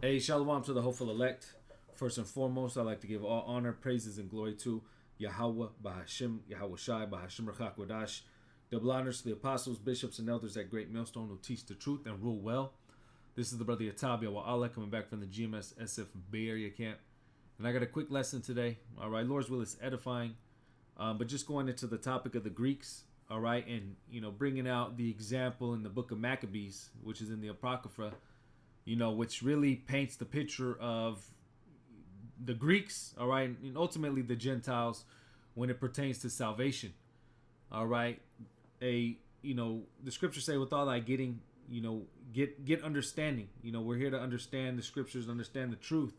Hey, shalom to the hopeful elect. First and foremost, I'd like to give all honor, praises, and glory to Yahweh, Bahashim, Yahweh Shai, Bahashim Rachak Wadash. Double honors to the apostles, bishops, and elders at Great Millstone who teach the truth and rule well. This is the brother Yatab Yahweh coming back from the GMS SF Bay Area camp. And I got a quick lesson today. All right, Lord's will is edifying. But just going into the topic of the Greeks, all right, and, bringing out the example in the book of Maccabees, which is in the Apocrypha, which really paints the picture of the Greeks, all right, and ultimately the Gentiles when it pertains to salvation. All right. The scriptures say with all thy getting, get understanding. We're here to understand the scriptures, understand the truth.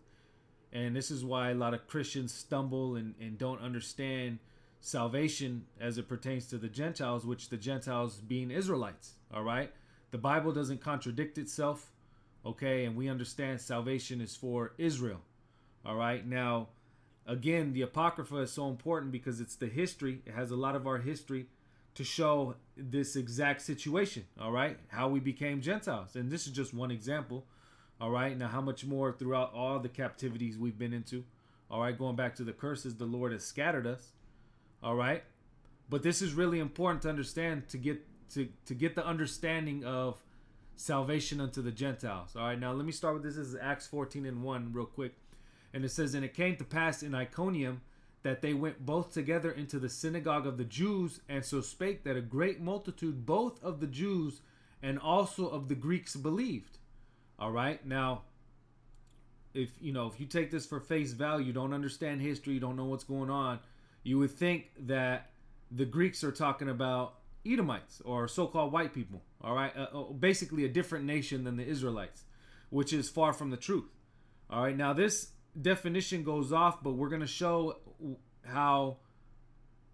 And this is why a lot of Christians stumble and don't understand salvation as it pertains to the Gentiles, which the Gentiles being Israelites. All right. The Bible doesn't contradict itself. Okay, and we understand salvation is for Israel. All right, now, again, the Apocrypha is so important because it's the history. It has a lot of our history to show this exact situation. All right, how we became Gentiles. And this is just one example. All right, now, how much more throughout all the captivities we've been into. All right, going back to the curses, the Lord has scattered us. All right, but this is really important to understand to get the understanding of salvation unto the Gentiles. All right, now let me start with this. This is Acts 14 and 1 real quick. And it says, and it came to pass in Iconium that they went both together into the synagogue of the Jews, and so spake that a great multitude both of the Jews and also of the Greeks believed. All right, now if you take this for face value, you don't understand history, you don't know what's going on, you would think that the Greeks are talking about Edomites or so-called white people. All right, basically a different nation than the Israelites, which is far from the truth. All right, now this definition goes off, but we're going to show how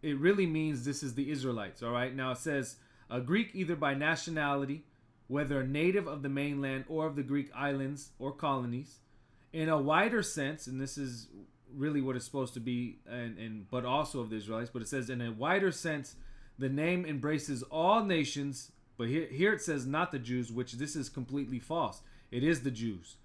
it really means this is the Israelites. All right, now it says a Greek either by nationality, whether a native of the mainland or of the Greek islands or colonies, in a wider sense, and this is really what it's supposed to be, and but also of the Israelites, but it says in a wider sense, the name embraces all nations, but here it says not the Jews, which this is completely false. It is the Jews.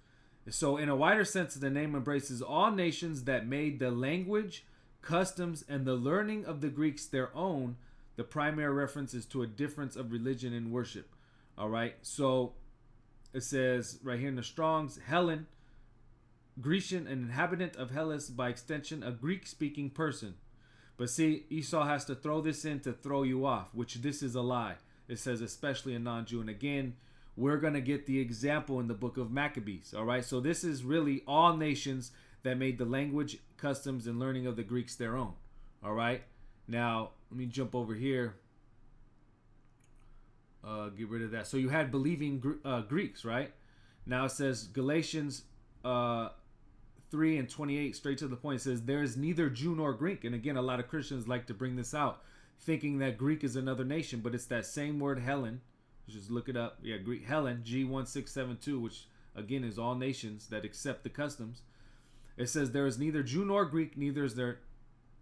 So in a wider sense, the name embraces all nations that made the language, customs, and the learning of the Greeks their own. The primary reference is to a difference of religion and worship. All right, so it says right here in the Strong's, Helen, Grecian, an inhabitant of Hellas, by extension, a Greek-speaking person. But see, Esau has to throw this in to throw you off, which this is a lie. It says especially a non-Jew. And again, we're going to get the example in the book of Maccabees. All right, so this is really all nations that made the language, customs, and learning of the Greeks their own. All right, now let me jump over here. Get rid of that. So you had believing Greeks, right? Now it says Galatians 3 and 28, straight to the point. It says, there is neither Jew nor Greek. And again, a lot of Christians like to bring this out, thinking that Greek is another nation, but it's that same word Helen. Just look it up. Yeah, Greek Helen, G1672, which again is all nations that accept the customs. It says, there is neither Jew nor Greek, neither is there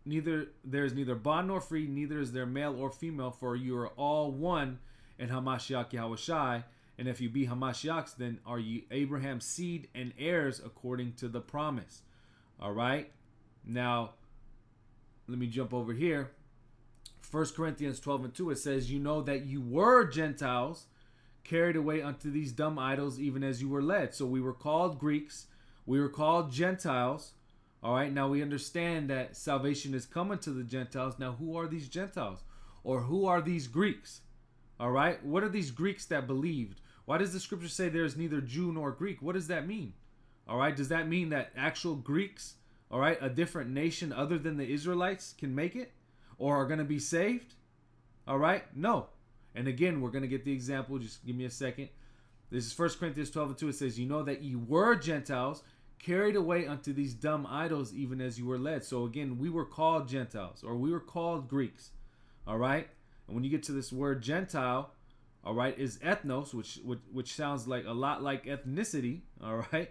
neither bond nor free, neither is there male or female, for you are all one in Hamashiach Yahweh Shai. And if you be Hamashiachs, then are you Abraham's seed and heirs according to the promise. All right. Now, let me jump over here. 1 Corinthians 12 and 2, it says, you know that you were Gentiles, carried away unto these dumb idols, even as you were led. So we were called Greeks. We were called Gentiles. All right. Now we understand that salvation is coming to the Gentiles. Now, who are these Gentiles? Or who are these Greeks? All right. What are these Greeks that believed? Why does the scripture say there is neither Jew nor Greek? What does that mean? All right. Does that mean that actual Greeks, all right, a different nation other than the Israelites can make it or are going to be saved? All right. No. And again, we're going to get the example. Just give me a second. This is 1 Corinthians 12 and 2. It says, you know that you were Gentiles, carried away unto these dumb idols, even as you were led. So again, we were called Gentiles, or we were called Greeks. All right. And when you get to this word Gentile, all right, is ethnos, which sounds like a lot like ethnicity. All right.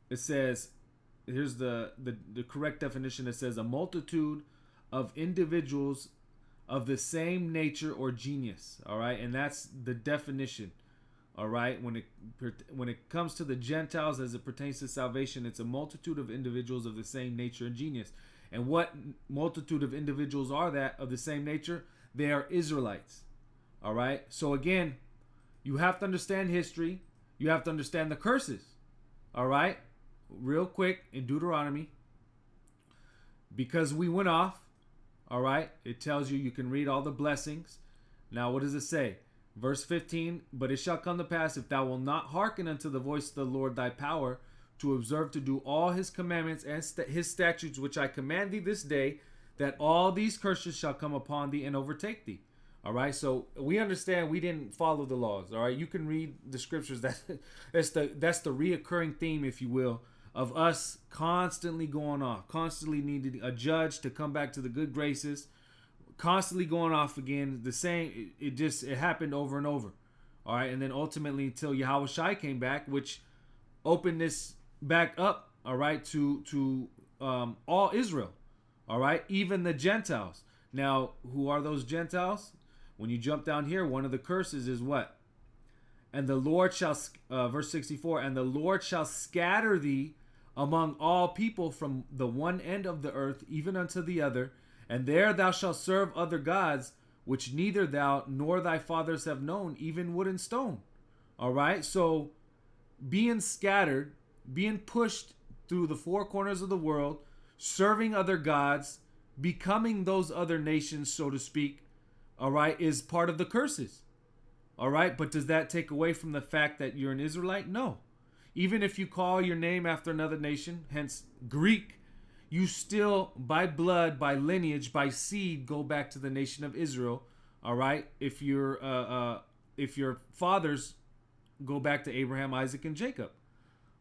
It says, here's the correct definition. It says a multitude of individuals of the same nature or genius. All right, and that's the definition. All right, when it comes to the Gentiles as it pertains to salvation, it's a multitude of individuals of the same nature and genius. And what multitude of individuals are that of the same nature? They are Israelites. All right. So again, you have to understand history. You have to understand the curses. All right. Real quick in Deuteronomy, because we went off. All right. It tells you can read all the blessings. Now, what does it say? Verse 15, but it shall come to pass, if thou wilt not hearken unto the voice of the Lord thy power, to observe to do all his commandments and his statutes, which I command thee this day, that all these curses shall come upon thee and overtake thee. All right, so we understand we didn't follow the laws. All right, you can read the scriptures. That's the reoccurring theme, if you will, of us constantly going off, constantly needing a judge to come back to the good graces, constantly going off again. The same, it happened over and over. All right, and then ultimately until Yahweh Shai came back, which opened this back up. All right, to all Israel. All right, even the Gentiles. Now, who are those Gentiles? When you jump down here, one of the curses is what? And the Lord shall, verse 64, and the Lord shall scatter thee among all people from the one end of the earth even unto the other, and there thou shalt serve other gods, which neither thou nor thy fathers have known, even wood and stone. All right, so being scattered, being pushed through the four corners of the world, serving other gods, becoming those other nations, so to speak, all right, is part of the curses. All right, but does that take away from the fact that you're an Israelite? No. Even if you call your name after another nation, hence Greek, you still, by blood, by lineage, by seed, go back to the nation of Israel. All right, if your fathers go back to Abraham, Isaac, and Jacob.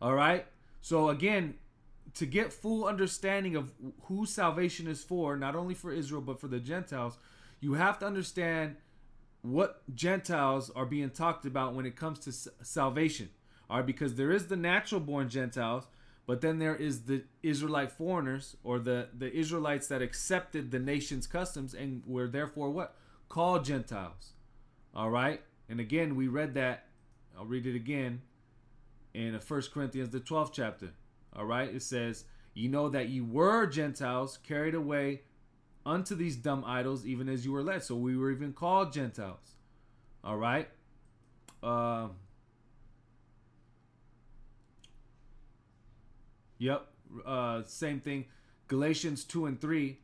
All right, so again, to get full understanding of who salvation is for, not only for Israel but for the Gentiles, you have to understand what Gentiles are being talked about when it comes to salvation. All right, because there is the natural born Gentiles, but then there is the Israelite foreigners, or the Israelites that accepted the nation's customs and were therefore what? Called Gentiles. All right, and again, we read that. I'll read it again in 1 Corinthians, the 12th chapter. All right, it says, ye know that ye were Gentiles, carried away unto these dumb idols, even as you were led. So we were even called Gentiles. All right. Yep. Same thing. Galatians 2 and 3.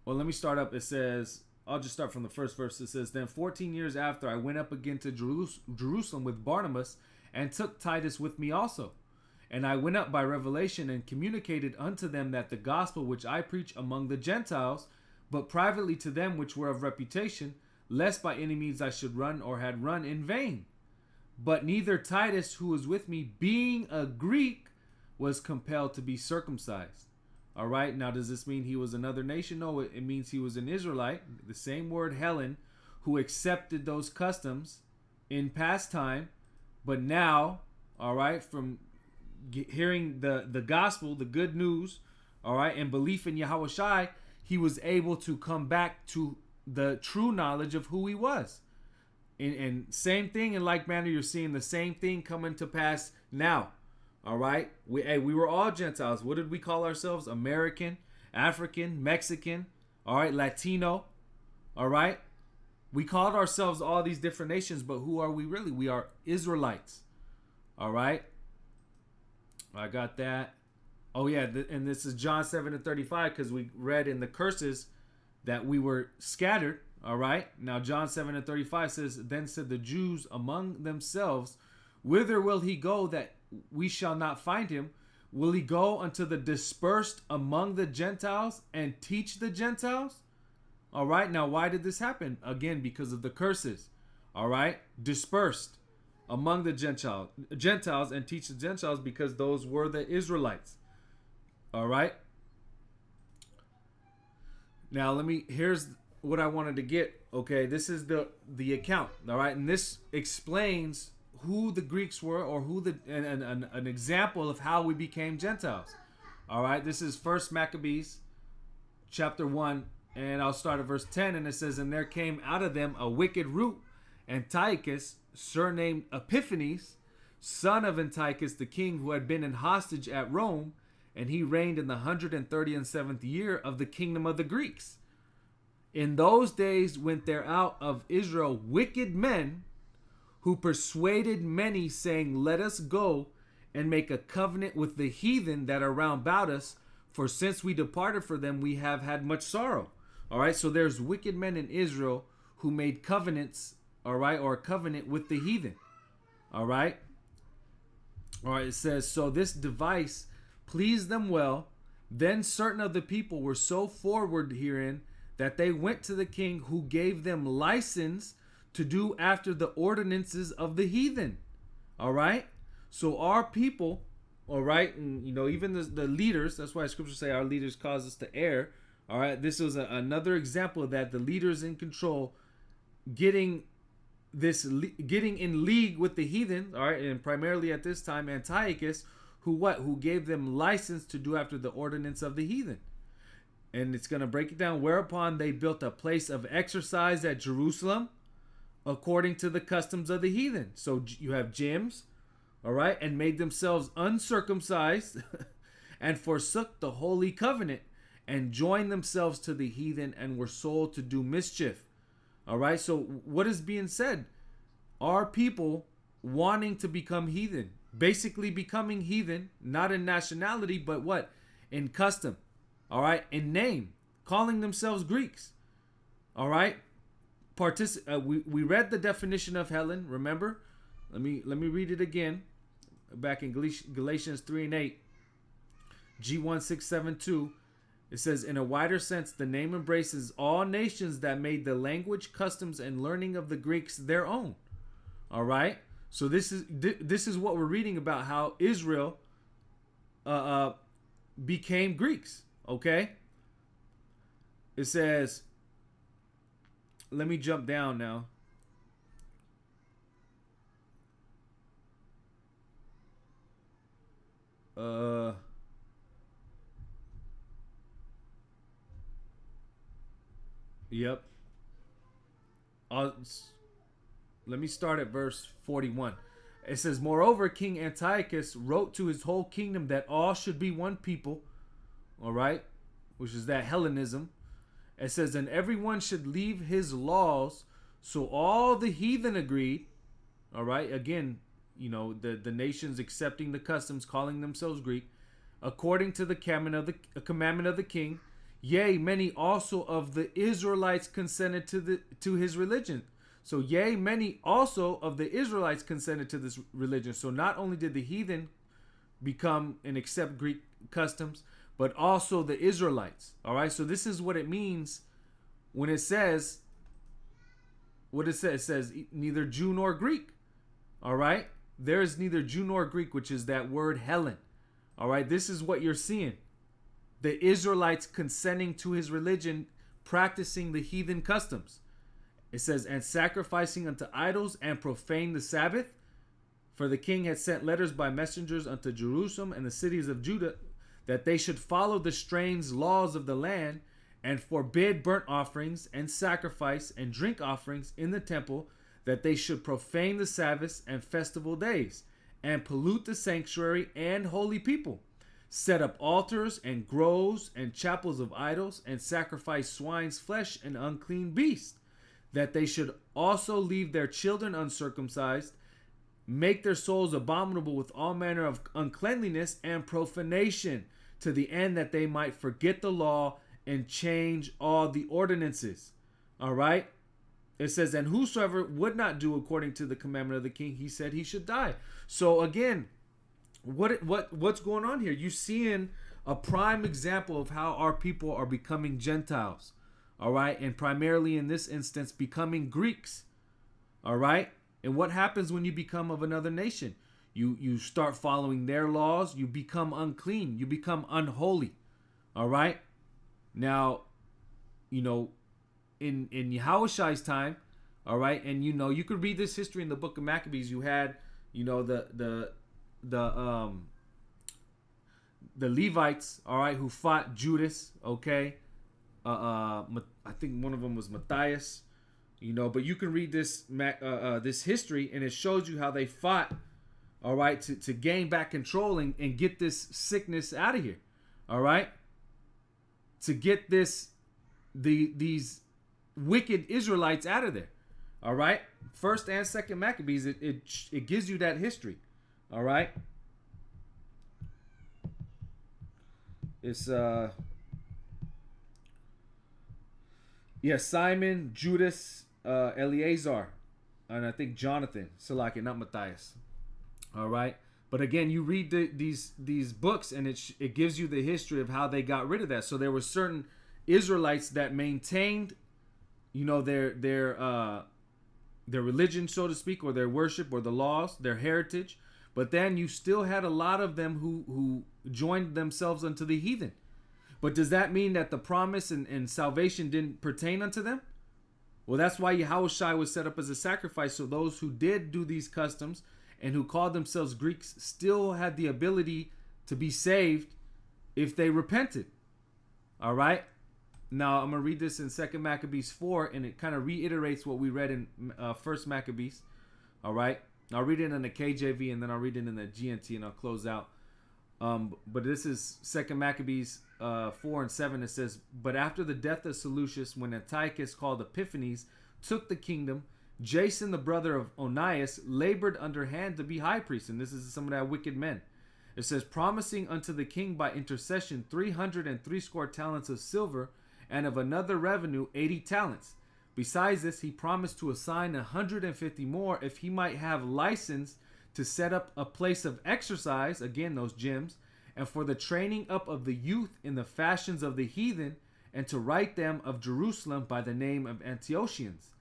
Well, let me start up. It says, I'll just start from the first verse. It says, then 14 years after, I went up again to Jerusalem with Barnabas, and took Titus with me also. And I went up by revelation and communicated unto them that the gospel which I preach among the Gentiles, but privately to them which were of reputation, lest by any means I should run or had run in vain. But neither Titus, who was with me, being a Greek, was compelled to be circumcised. All right, now does this mean he was another nation? No, it means he was an Israelite. The same word Helen, who accepted those customs in past time, but now, all right, from hearing the gospel, the good news, all right, and belief in Yahweh Shai, he was able to come back to the true knowledge of who he was. And same thing in like manner, you're seeing the same thing coming to pass now. All right, we were all Gentiles. What did we call ourselves? American, African, Mexican, all right, Latino, all right. We called ourselves all these different nations, but who are we really? We are Israelites. All right. I got that. Oh yeah, and this is John 7 and 35, because we read in the curses that we were scattered. All right. Now John 7 and 35 says, then said the Jews among themselves, whither will he go that we shall not find him? Will he go unto the dispersed among the Gentiles and teach the Gentiles? All right. Now, why did this happen? Again, because of the curses. All right. Dispersed among the Gentiles and teach the Gentiles, because those were the Israelites. All right. Now, here's what I wanted to get. Okay. This is the account. All right. And this explains who the Greeks were, or an example of how we became Gentiles. All right. This is 1 Maccabees chapter 1. And I'll start at verse 10, and it says, and there came out of them a wicked root, Antiochus, surnamed Epiphanes, son of Antiochus the king, who had been in hostage at Rome, and he reigned in the 137th year of the kingdom of the Greeks. In those days went there out of Israel wicked men, who persuaded many, saying, Let us go and make a covenant with the heathen that are round about us, for since we departed from them, we have had much sorrow. All right, so there's wicked men in Israel who made covenants, all right, or a covenant with the heathen. All right. All right, it says, so this device pleased them well. Then certain of the people were so forward herein that they went to the king, who gave them license to do after the ordinances of the heathen. All right. So our people, all right, and even the leaders, that's why scriptures say our leaders cause us to err. All right. This was another example of that. The leaders in control getting in league with the heathen, all right, and primarily at this time Antiochus, who gave them license to do after the ordinance of the heathen. And it's going to break it down. Whereupon they built a place of exercise at Jerusalem, according to the customs of the heathen. So you have gyms, all right, and made themselves uncircumcised, and forsook the holy covenant, and joined themselves to the heathen, and were sold to do mischief. All right, so what is being said? Are people wanting to become heathen, basically becoming heathen, not in nationality, but what? In custom. All right, in name, calling themselves Greeks. All right, we read the definition of Helen. Remember, let me read it again. Back in Galatians 3:8, G1672, it says, in a wider sense, the name embraces all nations that made the language, customs, and learning of the Greeks their own. All right, so this is what we're reading about, how Israel became Greeks. Okay, it says, let me jump down now. Yep. Let me start at verse 41. It says, moreover, King Antiochus wrote to his whole kingdom that all should be one people. All right, which is that Hellenism. It says, and everyone should leave his laws. So all the heathen agreed. All right, again, the nations accepting the customs, calling themselves Greek, according to the commandment of the king. Yea, many also of the Israelites consented to his religion. So yea, many also of the Israelites consented to this religion. So not only did the heathen become and accept Greek customs, but also the Israelites. All right, so this is what it means when it says, it says neither Jew nor Greek. All right, there is neither Jew nor Greek, which is that word Helen. All right, this is what you're seeing. The Israelites consenting to his religion, practicing the heathen customs. It says, and sacrificing unto idols, and profane the Sabbath. For the king had sent letters by messengers unto Jerusalem and the cities of Judah, that they should follow the strange laws of the land, and forbid burnt offerings and sacrifice and drink offerings in the temple, that they should profane the Sabbaths and festival days, and pollute the sanctuary and holy people, set up altars and groves and chapels of idols, and sacrifice swine's flesh and unclean beasts, that they should also leave their children uncircumcised, make their souls abominable with all manner of uncleanliness and profanation, to the end that they might forget the law and change all the ordinances. All right. It says, and whosoever would not do according to the commandment of the king, he said he should die. So again, what's going on here? You're seeing a prime example of how our people are becoming Gentiles. All right. And primarily in this instance, becoming Greeks. All right. And what happens when you become of another nation? You start following their laws. You become unclean. You become unholy. All right. Now, in Yahushai's time, all right, and you could read this history in the book of Maccabees. You had, the Levites, all right, who fought Judas. Okay, I think one of them was Matthias. But you can read this history, and it shows you how they fought, all right, to gain back control and get this sickness out of here, all right, to get these wicked Israelites out of there, all right. First and second Maccabees, it gives you that history, all right. It's Simon, Judas, Eleazar, and I think Jonathan, Salaki, not Matthias. All right, but again, you read these books, and it gives you the history of how they got rid of that. So there were certain Israelites that maintained, their religion, so to speak, or their worship, or the laws, their heritage. But then you still had a lot of them who joined themselves unto the heathen. But does that mean that the promise and salvation didn't pertain unto them? Well, that's why Yahushua was set up as a sacrifice, so those who did do these customs and who called themselves Greeks still had the ability to be saved if they repented. All right? Now, I'm going to read this in 2 Maccabees 4, and it kind of reiterates what we read in 1 Maccabees. All right? I'll read it in the KJV, and then I'll read it in the GNT, and I'll close out. But this is 2 Maccabees 4 and 7. It says, "But after the death of Seleucus, when Antiochus, called Epiphanes, took the kingdom, Jason, the brother of Onias, labored underhand to be high priest." And this is some of that wicked men. It says, "Promising unto the king by intercession 360 talents of silver, and of another revenue 80 talents. Besides this, he promised to assign 150 more if he might have license to set up a place of exercise," again those gyms, "and for the training up of the youth in the fashions of the heathen, and to write them of Jerusalem by the name of Antiochians.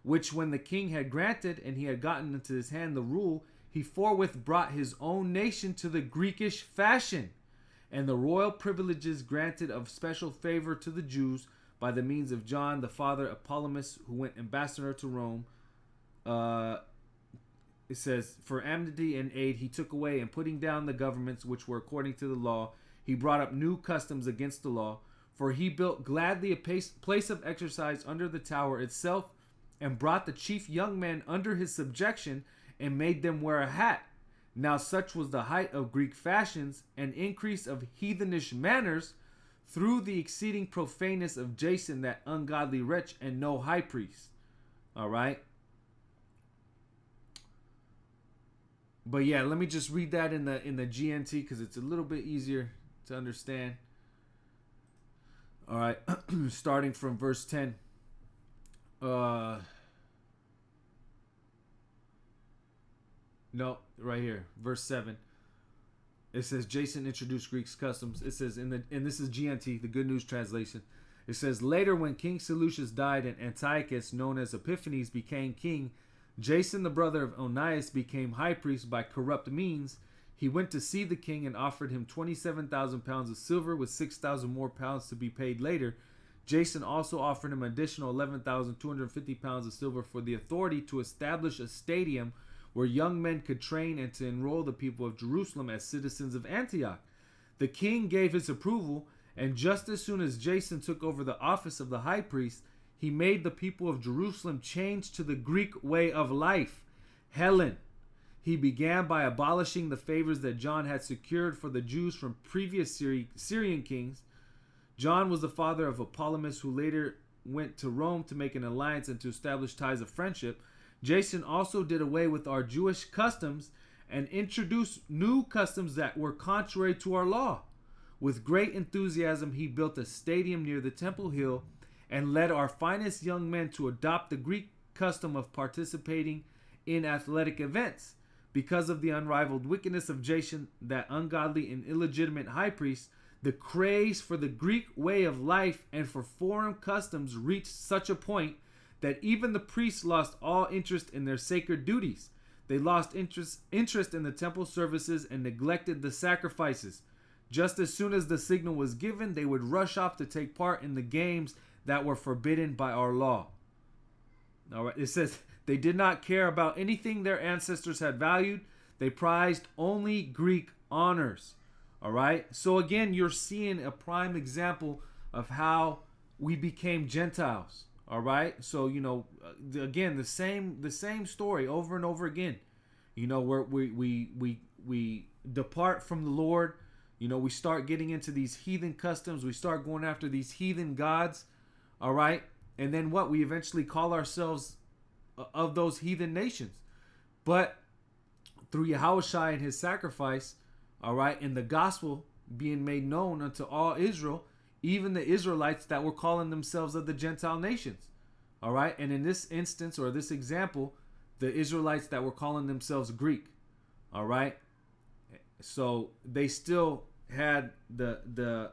Which when the king had granted, and he had gotten into his hand the rule, he forthwith brought his own nation to the Greekish fashion, and the royal privileges granted of special favor to the Jews by the means of John, the father of Ptolemus, who went ambassador to Rome." It says, "For amnesty and aid he took away, and putting down the governments which were according to the law, he brought up new customs against the law. For he built gladly a place of exercise under the tower itself, and brought the chief young men under his subjection, and made them wear a hat. Now such was the height of Greek fashions, and increase of heathenish manners, through the exceeding profaneness of Jason, that ungodly wretch, and no high priest." All right. But yeah, let me just read that in the GNT, because it's a little bit easier to understand. All right, starting from verse 10. No, right here, verse 7. It says Jason introduced Greek's customs. It says and this is GNT, the Good News translation. It says, "Later, when King Seleucus died and Antiochus, known as Epiphanes, became king, Jason, the brother of Onias, became high priest by corrupt means. He went to see the king and offered him 27,000 pounds of silver, with 6,000 more pounds to be paid later. Jason also offered him additional 11,250 pounds of silver for the authority to establish a stadium where young men could train, and to enroll the people of Jerusalem as citizens of Antioch. The king gave his approval, and just as soon as Jason took over the office of the high priest, he made the people of Jerusalem change to the Greek way of life, Helen. He began by abolishing the favors that John had secured for the Jews from previous Syrian kings. John was the father of Ptolemus, who later went to Rome to make an alliance and to establish ties of friendship. Jason also did away with our Jewish customs and introduced new customs that were contrary to our law. With great enthusiasm, he built a stadium near the Temple Hill and led our finest young men to adopt the Greek custom of participating in athletic events. Because of the unrivaled wickedness of Jason, that ungodly and illegitimate high priest, the craze for the Greek way of life and for foreign customs reached such a point that even the priests lost all interest in their sacred duties. They lost interest in the temple services and neglected the sacrifices. Just as soon as the signal was given, they would rush off to take part in the games that were forbidden by our law. All right, it says they did not care about anything their ancestors had valued. They prized only Greek honors. All right, so again, you're seeing a prime example of how we became Gentiles. All right. So again, the same story over and over again. Where we depart from the Lord. We start getting into these heathen customs. We start going after these heathen gods. All right. And then what? We eventually call ourselves of those heathen nations. But through Yahushua and his sacrifice, all right, and the gospel being made known unto all Israel, even the Israelites that were calling themselves of the Gentile nations. All right. And in this instance, or this example, the Israelites that were calling themselves Greek. All right. So they still had the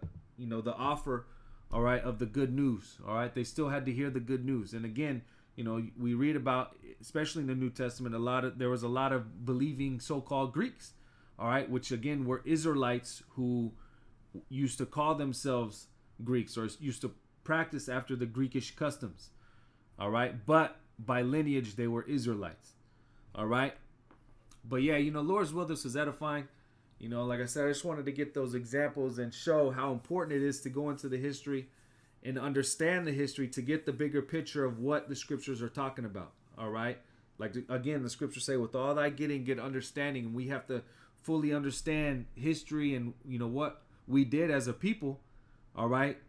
offer, all right, of the good news. All right. They still had to hear the good news. And again, we read about, especially in the New Testament, there was a lot of believing so-called Greeks, all right, which again were Israelites who used to call themselves Greeks or used to practice after the Greekish customs, all right, but by lineage they were Israelites, all right. But yeah, Lord's will, this was edifying. Like I said, I just wanted to get those examples and show how important it is to go into the history and understand the history to get the bigger picture of what the scriptures are talking about. All right. Like, again, the scriptures say, with all thy getting, get understanding. And we have to fully understand history and, what we did as a people. All right.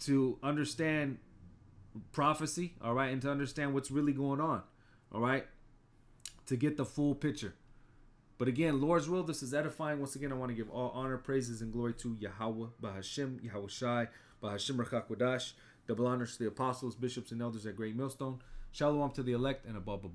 To understand prophecy. All right. And to understand what's really going on. All right. To get the full picture. But again, Lord's will, this is edifying. Once again, I want to give all honor, praises, and glory to Yahweh, Bahashim, Yahweh Shai, Bahashim Rachak Wadash. Double honors to the apostles, bishops, and elders at Great Millstone. Shalom to the elect, and above.